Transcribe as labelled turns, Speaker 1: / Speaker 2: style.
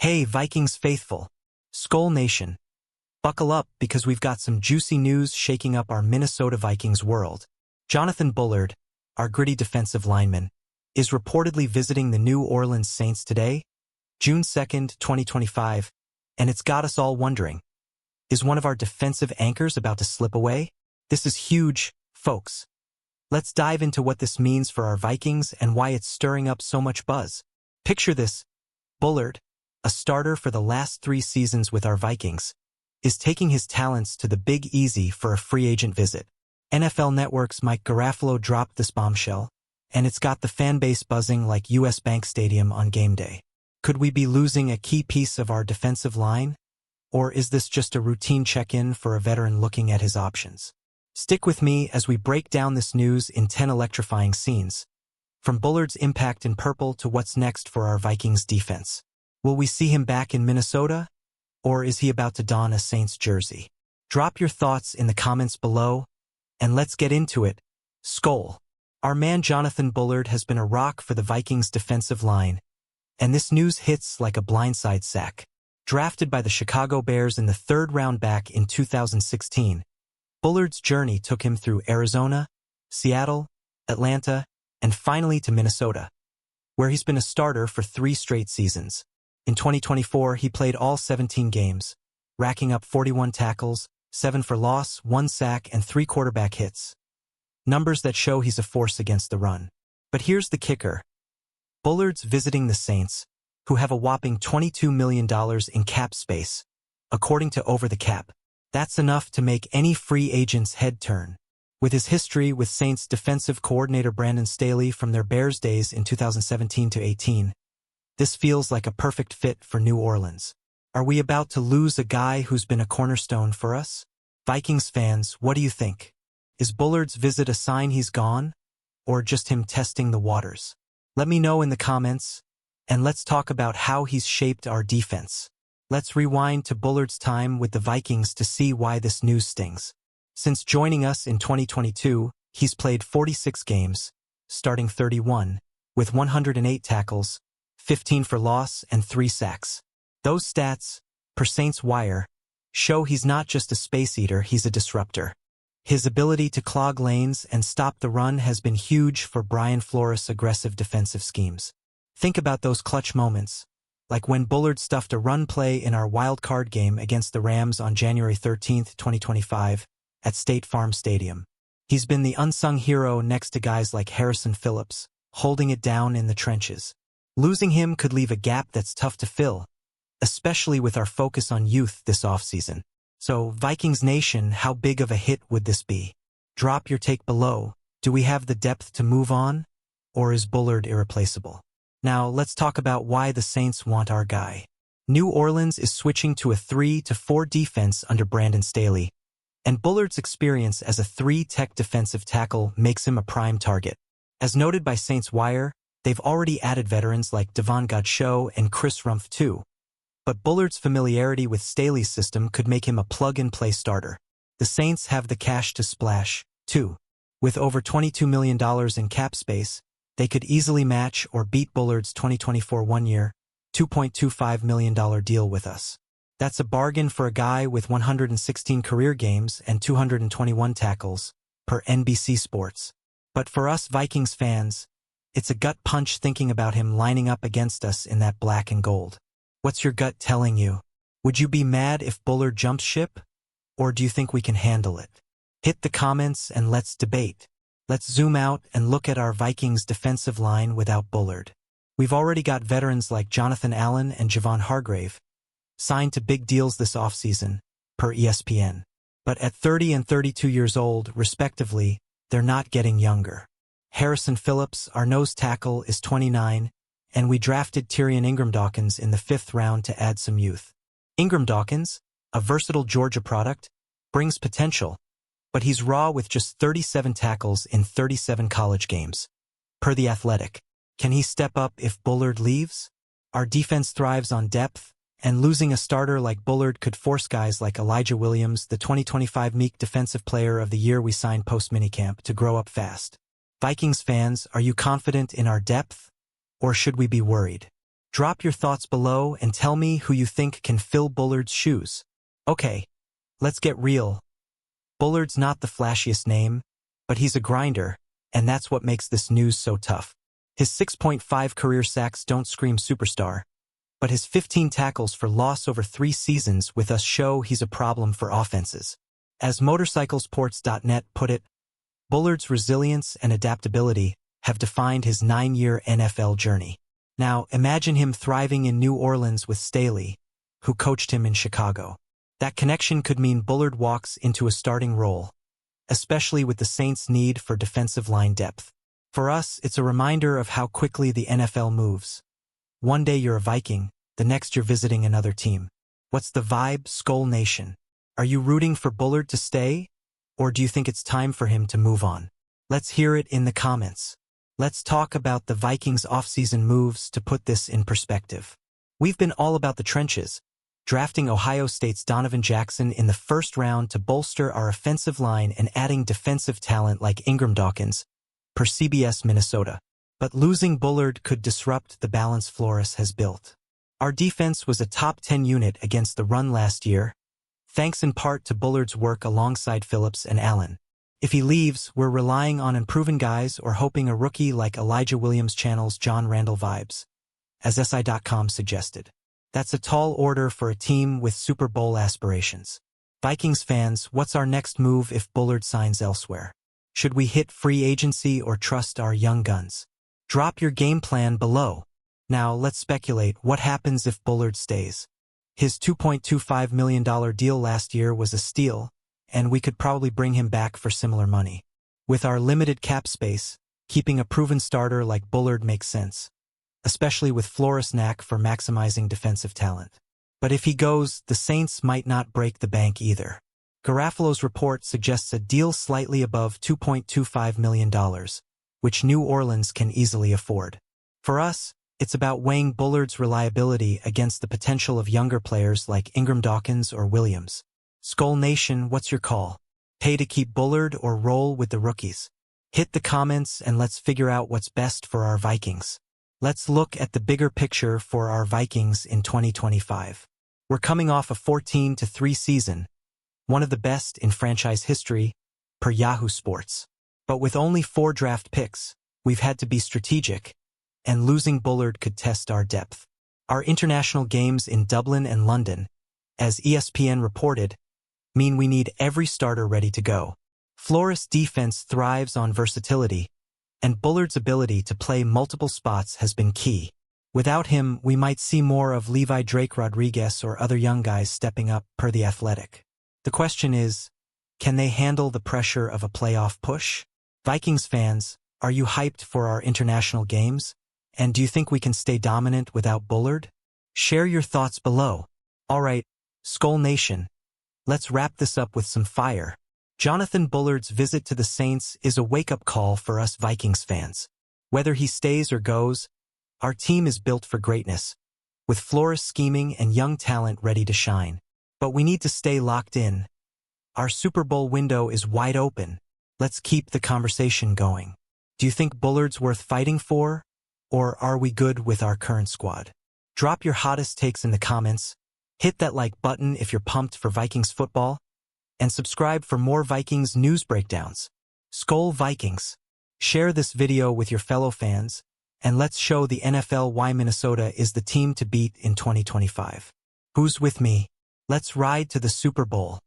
Speaker 1: Hey, Vikings faithful, Skol Nation, buckle up because we've got some juicy news shaking up our Minnesota Vikings world. Jonathan Bullard, our gritty defensive lineman, is reportedly visiting the New Orleans Saints today, June 2nd, 2025, and it's got us all wondering, is one of our defensive anchors about to slip away? This is huge, folks. Let's dive into what this means for our Vikings and why it's stirring up so much buzz. Picture this: Bullard, a starter for the last 3 seasons with our Vikings, is taking his talents to the Big Easy for a free agent visit. NFL Network's Mike Garafolo dropped this bombshell, and it's got the fan base buzzing like US Bank Stadium on game day. Could we be losing a key piece of our defensive line? Or is this just a routine check-in for a veteran looking at his options? Stick with me as we break down this news in 10 electrifying scenes, from Bullard's impact in purple to what's next for our Vikings defense. Will we see him back in Minnesota, or is he about to don a Saints jersey? Drop your thoughts in the comments below, and let's get into it. Skol. Our man Jonathan Bullard has been a rock for the Vikings defensive line, and this news hits like a blindside sack. Drafted by the Chicago Bears in the 3rd round back in 2016, Bullard's journey took him through Arizona, Seattle, Atlanta, and finally to Minnesota, where he's been a starter for 3 straight seasons. In 2024, he played all 17 games, racking up 41 tackles, 7 for loss, 1 sack, and 3 quarterback hits. Numbers that show he's a force against the run. But here's the kicker. Bullard's visiting the Saints, who have a whopping $22 million in cap space, according to Over the Cap. That's enough to make any free agent's head turn. With his history with Saints defensive coordinator Brandon Staley from their Bears days in 2017-18, this feels like a perfect fit for New Orleans. Are we about to lose a guy who's been a cornerstone for us? Vikings fans, what do you think? Is Bullard's visit a sign he's gone, or just him testing the waters? Let me know in the comments, and let's talk about how he's shaped our defense. Let's rewind to Bullard's time with the Vikings to see why this news stings. Since joining us in 2022, he's played 46 games, starting 31, with 108 tackles, 15 for loss, and 3 sacks. Those stats, per Saints Wire, show he's not just a space eater, he's a disruptor. His ability to clog lanes and stop the run has been huge for Brian Flores' aggressive defensive schemes. Think about those clutch moments, like when Bullard stuffed a run play in our wild card game against the Rams on January 13, 2025, at State Farm Stadium. He's been the unsung hero next to guys like Harrison Phillips, holding it down in the trenches. Losing him could leave a gap that's tough to fill, especially with our focus on youth this offseason. So, Vikings Nation, how big of a hit would this be? Drop your take below. Do we have the depth to move on, or is Bullard irreplaceable? Now, let's talk about why the Saints want our guy. New Orleans is switching to a 3-4 defense under Brandon Staley, and Bullard's experience as a 3-tech defensive tackle makes him a prime target. As noted by Saints Wire, they've already added veterans like Devon Godchaux and Chris Rumph too, but Bullard's familiarity with Staley's system could make him a plug-and-play starter. The Saints have the cash to splash, too. With over $22 million in cap space, they could easily match or beat Bullard's 2024 one-year, $2.25 million deal with us. That's a bargain for a guy with 116 career games and 221 tackles, per NBC Sports. But for us Vikings fans, it's a gut punch thinking about him lining up against us in that black and gold. What's your gut telling you? Would you be mad if Bullard jumps ship? Or do you think we can handle it? Hit the comments and let's debate. Let's zoom out and look at our Vikings defensive line without Bullard. We've already got veterans like Jonathan Allen and Javon Hargrave, signed to big deals this offseason, per ESPN. But at 30 and 32 years old, respectively, they're not getting younger. Harrison Phillips, our nose tackle, is 29, and we drafted Tyrion Ingram-Dawkins in the 5th round to add some youth. Ingram-Dawkins, a versatile Georgia product, brings potential, but he's raw with just 37 tackles in 37 college games. Per The Athletic, can he step up if Bullard leaves? Our defense thrives on depth, and losing a starter like Bullard could force guys like Elijah Williams, the 2025 Meek Defensive Player of the Year we signed post-minicamp, to grow up fast. Vikings fans, are you confident in our depth, or should we be worried? Drop your thoughts below and tell me who you think can fill Bullard's shoes. Okay, let's get real. Bullard's not the flashiest name, but he's a grinder, and that's what makes this news so tough. His 6.5 career sacks don't scream superstar, but his 15 tackles for loss over 3 seasons with us show he's a problem for offenses. As motorcyclesports.net put it, Bullard's resilience and adaptability have defined his 9-year NFL journey. Now, imagine him thriving in New Orleans with Staley, who coached him in Chicago. That connection could mean Bullard walks into a starting role, especially with the Saints' need for defensive line depth. For us, it's a reminder of how quickly the NFL moves. One day you're a Viking, the next you're visiting another team. What's the vibe, Skull Nation? Are you rooting for Bullard to stay, or do you think it's time for him to move on? Let's hear it in the comments. Let's talk about the Vikings' offseason moves to put this in perspective. We've been all about the trenches, drafting Ohio State's Donovan Jackson in the first round to bolster our offensive line and adding defensive talent like Ingram Dawkins, per CBS Minnesota. But losing Bullard could disrupt the balance Flores has built. Our defense was a top 10 unit against the run last year, thanks in part to Bullard's work alongside Phillips and Allen. If he leaves, we're relying on unproven guys or hoping a rookie like Elijah Williams channels John Randall vibes, as SI.com suggested. That's a tall order for a team with Super Bowl aspirations. Vikings fans, what's our next move if Bullard signs elsewhere? Should we hit free agency or trust our young guns? Drop your game plan below. Now, let's speculate what happens if Bullard stays. His $2.25 million deal last year was a steal, and we could probably bring him back for similar money. With our limited cap space, keeping a proven starter like Bullard makes sense, especially with Flores' knack for maximizing defensive talent. But if he goes, the Saints might not break the bank either. Garafolo's report suggests a deal slightly above $2.25 million, which New Orleans can easily afford. For us, it's about weighing Bullard's reliability against the potential of younger players like Ingram Dawkins or Williams. Skull Nation, what's your call? Pay to keep Bullard or roll with the rookies? Hit the comments and let's figure out what's best for our Vikings. Let's look at the bigger picture for our Vikings in 2025. We're coming off a 14-3 season, one of the best in franchise history, per Yahoo Sports. But with only 4 draft picks, we've had to be strategic, and losing Bullard could test our depth. Our international games in Dublin and London, as ESPN reported, mean we need every starter ready to go. Flores' defense thrives on versatility, and Bullard's ability to play multiple spots has been key. Without him, we might see more of Levi Drake Rodriguez or other young guys stepping up, per The Athletic. The question is, can they handle the pressure of a playoff push? Vikings fans, are you hyped for our international games? And do you think we can stay dominant without Bullard? Share your thoughts below. Alright, Skull Nation, let's wrap this up with some fire. Jonathan Bullard's visit to the Saints is a wake-up call for us Vikings fans. Whether he stays or goes, our team is built for greatness, with Flores scheming and young talent ready to shine. But we need to stay locked in. Our Super Bowl window is wide open. Let's keep the conversation going. Do you think Bullard's worth fighting for, or are we good with our current squad? Drop your hottest takes in the comments, hit that like button if you're pumped for Vikings football, and subscribe for more Vikings news breakdowns. Skol Vikings! Share this video with your fellow fans, and let's show the NFL why Minnesota is the team to beat in 2025. Who's with me? Let's ride to the Super Bowl.